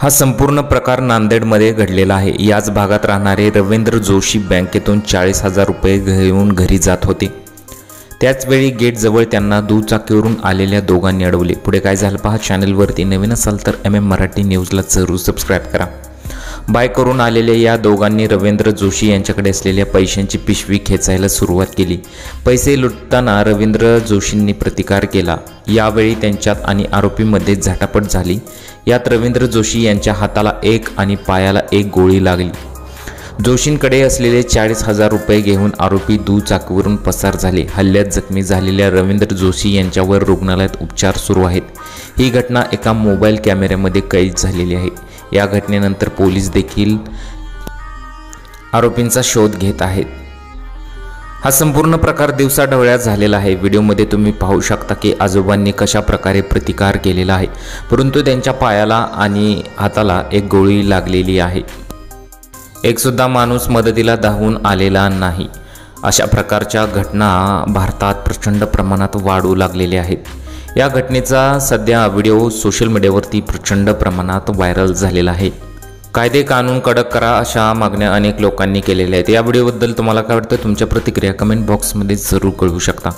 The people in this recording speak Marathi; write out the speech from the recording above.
हा संपूर्ण प्रकार नांदेडमध्ये घडलेला आहे। याच भागात राहणारे रवींद्र जोशी बँकेतून 40,000 रुपये घेऊन घरी जात होते। त्याचवेळी गेटजवळ त्यांना दुचाकीवरून आलेल्या दोघांनी अडवले। पुढे काय झालं पहा। चॅनलवरती नवीन असाल तर MM मराठी न्यूजला जरूर सबस्क्राइब करा। बाईक करून आलेल्या या दोघांनी रवींद्र जोशी यांच्याकडे असलेल्या पैशांची पिशवी खेचायला सुरुवात केली। पैसे लुटताना रवींद्र जोशींनी प्रतिकार केला। यावेळी त्यांच्यात आणि आरोपीमध्ये झटापट झाली। यात रवींद्र जोशी यांच्या हाताला एक आणि पायाला एक गोळी लागली। जोशींकडे असलेले 40,000 रुपये घेऊन आरोपी दुचाकीवरून पसार झाले। हल्ल्यात जखमी झालेल्या रवींद्र जोशी यांच्यावर रुग्णालयात उपचार सुरू आहेत। ही घटना एका मोबाईल कॅमेऱ्यामध्ये कैद झालेली आहे। या घटनेनंतर पोलीस देखील आरोपींचा शोध घेत आहेत। हा संपूर्ण प्रकार दिवसाढवळ्यात झालेला आहे। व्हिडिओमध्ये तुम्ही पाहू शकता की आजोबांनी कशा प्रकारे प्रतिकार केलेला आहे, परंतु त्यांच्या पायाला आणि हाताला एक गोळी लागलेली आहे। एक सुद्धा माणूस मदतीला धावून आलेला नाही। अशा प्रकारच्या घटना भारतात प्रचंड प्रमाणात वाढू लागलेल्या आहेत। या घटनेचा सध्या व्हिडिओ सोशल मीडियावरती प्रचंड प्रमाणात व्हायरल झालेला आहे। कायदे कानून कडक करा अशा मागण्या अनेक लोकांनी केलेल्या आहेत। या व्हिडिओबद्दल तुम्हाला काय वाटतं? तुमच्या प्रतिक्रिया कमेंट बॉक्समध्ये जरूर कळवू शकता।